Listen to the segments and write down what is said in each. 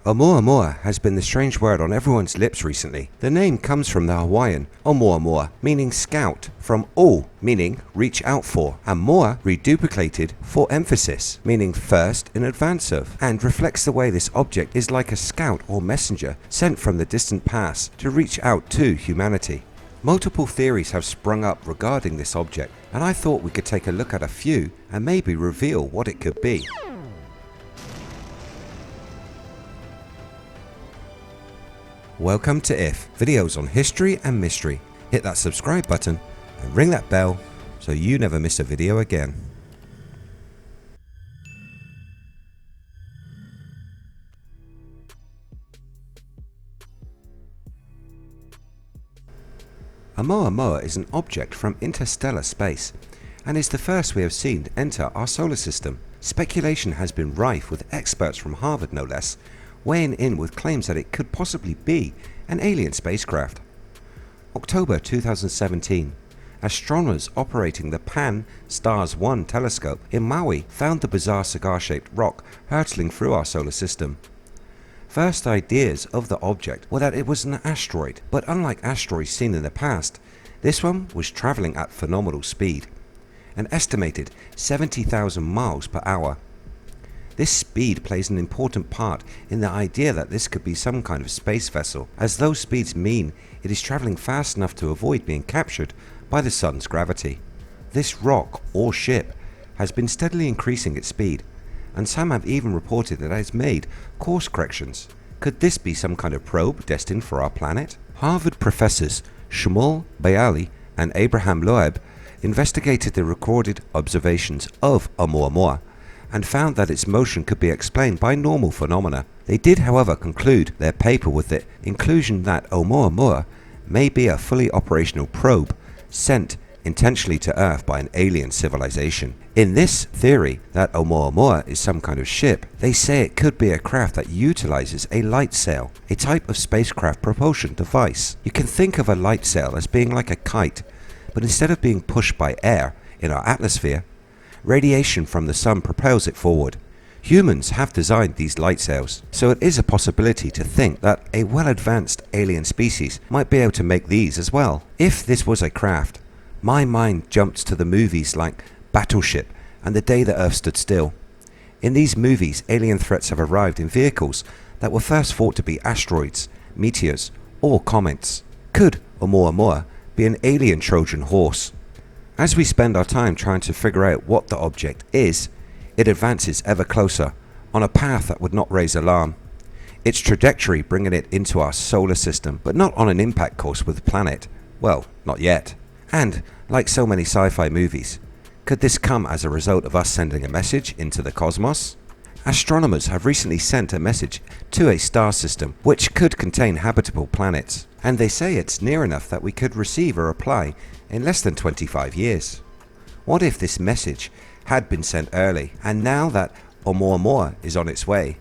Oumuamua has been the strange word on everyone's lips recently. The name comes from the Hawaiian Oumuamua, meaning scout, from o, meaning reach out for, and mua, reduplicated, for emphasis, meaning first in advance of, and reflects the way this object is like a scout or messenger sent from the distant past to reach out to humanity. Multiple theories have sprung up regarding this object, and I thought we could take a look at a few and maybe reveal what it could be. Welcome to IF, videos on history and mystery. Hit that subscribe button and ring that bell so you never miss a video again. Oumuamua is an object from interstellar space and is the first we have seen enter our solar system. Speculation has been rife, with experts from Harvard no less weighing in with claims that it could possibly be an alien spacecraft. October 2017, astronomers operating the Pan-STARRS-1 telescope in Maui found the bizarre cigar-shaped rock hurtling through our solar system. First ideas of the object were that it was an asteroid, but unlike asteroids seen in the past, this one was travelling at phenomenal speed, an estimated 70,000 miles per hour. This speed plays an important part in the idea that this could be some kind of space vessel, as those speeds mean it is travelling fast enough to avoid being captured by the sun's gravity. This rock or ship has been steadily increasing its speed, and some have even reported that it has made course corrections. Could this be some kind of probe destined for our planet? Harvard professors Shmuel Bayali and Abraham Loeb investigated the recorded observations of Oumuamua and found that its motion could be explained by normal phenomena. They did, however, conclude their paper with the inclusion that Oumuamua may be a fully operational probe sent intentionally to Earth by an alien civilization. In this theory that Oumuamua is some kind of ship, they say it could be a craft that utilizes a light sail, a type of spacecraft propulsion device. You can think of a light sail as being like a kite, but instead of being pushed by air in our atmosphere, radiation from the sun propels it forward. Humans have designed these light sails, so it is a possibility to think that a well-advanced alien species might be able to make these as well. If this was a craft, my mind jumps to the movies like Battleship and The Day the Earth Stood Still. In these movies, alien threats have arrived in vehicles that were first thought to be asteroids, meteors, or comets. Could Oumuamua be an alien Trojan horse? As we spend our time trying to figure out what the object is, it advances ever closer on a path that would not raise alarm. Its trajectory bringing it into our solar system, but not on an impact course with the planet. Well, not yet. And, like so many sci-fi movies, could this come as a result of us sending a message into the cosmos? Astronomers have recently sent a message to a star system which could contain habitable planets, and they say it's near enough that we could receive a reply in less than 25 years. What if this message had been sent early, and now that Oumuamua is on its way,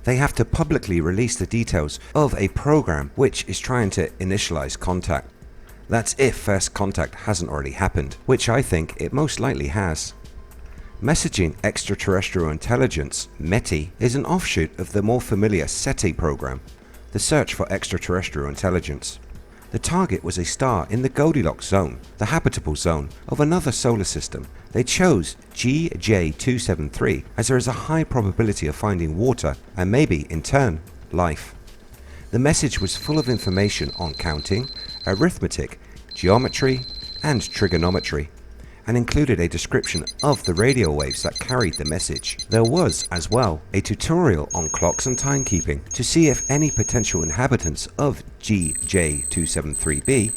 they have to publicly release the details of a program which is trying to initialize contact? That's if first contact hasn't already happened, which I think it most likely has. Messaging Extraterrestrial Intelligence, METI, is an offshoot of the more familiar SETI program, the Search for Extraterrestrial Intelligence. The target was a star in the Goldilocks zone, the habitable zone of another solar system. They chose GJ273 as there is a high probability of finding water and maybe, in turn, life. The message was full of information on counting, arithmetic, geometry, and trigonometry, and included a description of the radio waves that carried the message. There was, as well, a tutorial on clocks and timekeeping to see if any potential inhabitants of GJ273b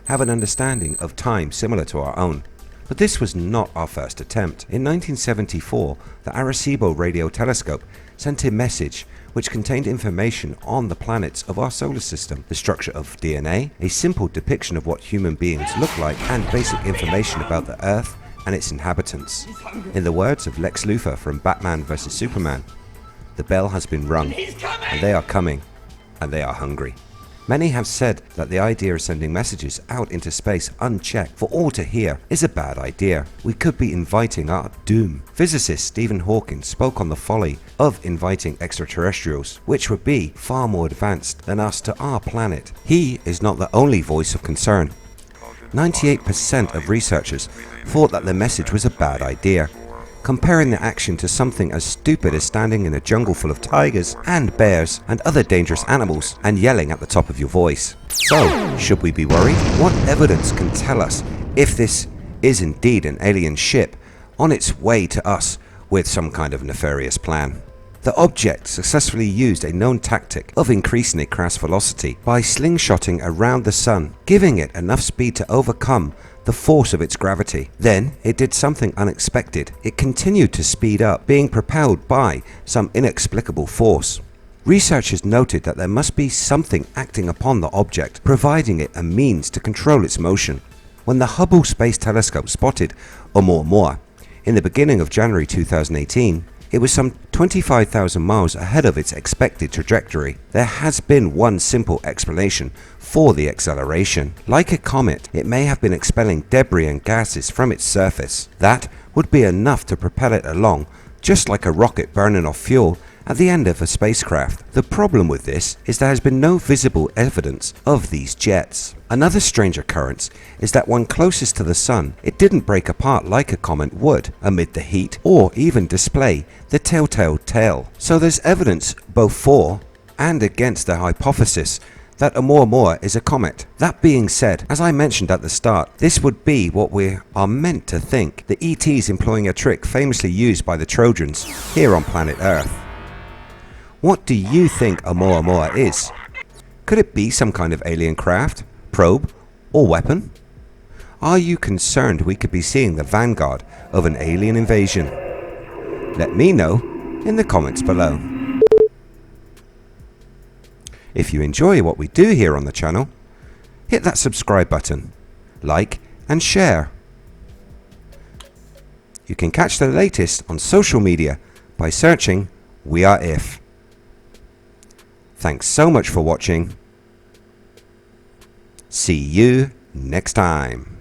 have an understanding of time similar to our own. But this was not our first attempt. In 1974, the Arecibo radio telescope sent a message which contained information on the planets of our solar system, the structure of DNA, a simple depiction of what human beings look like, and basic information about the Earth and its inhabitants. In the words of Lex Luthor from Batman vs Superman, the bell has been rung, and they are coming, and they are hungry. Many have said that the idea of sending messages out into space unchecked for all to hear is a bad idea. We could be inviting our doom. Physicist Stephen Hawking spoke on the folly of inviting extraterrestrials, which would be far more advanced than us, to our planet. He is not the only voice of concern. 98% of researchers thought that the message was a bad idea, comparing the action to something as stupid as standing in a jungle full of tigers and bears and other dangerous animals and yelling at the top of your voice. So, should we be worried? What evidence can tell us if this is indeed an alien ship on its way to us with some kind of nefarious plan? The object successfully used a known tactic of increasing its crash velocity by slingshotting around the sun, giving it enough speed to overcome the force of its gravity. Then it did something unexpected. It continued to speed up, being propelled by some inexplicable force. Researchers noted that there must be something acting upon the object, providing it a means to control its motion. When the Hubble Space Telescope spotted Oumuamua in the beginning of January 2018, it was some 25,000 miles ahead of its expected trajectory. There has been one simple explanation for the acceleration. Like a comet, it may have been expelling debris and gases from its surface. That would be enough to propel it along, just like a rocket burning off fuel at the end of a spacecraft. The problem with this is there has been no visible evidence of these jets. Another strange occurrence is that when closest to the sun, it didn't break apart like a comet would amid the heat, or even display the telltale tail. So there's evidence both for and against the hypothesis that Oumuamua is a comet. That being said, as I mentioned at the start, this would be what we are meant to think, the ETs employing a trick famously used by the Trojans here on planet Earth. What do you think Oumuamua is? Could it be some kind of alien craft, probe, or weapon? Are you concerned we could be seeing the vanguard of an alien invasion? Let me know in the comments below. If you enjoy what we do here on the channel, hit that subscribe button, like and share. You can catch the latest on social media by searching We Are If. Thanks so much for watching. See you next time.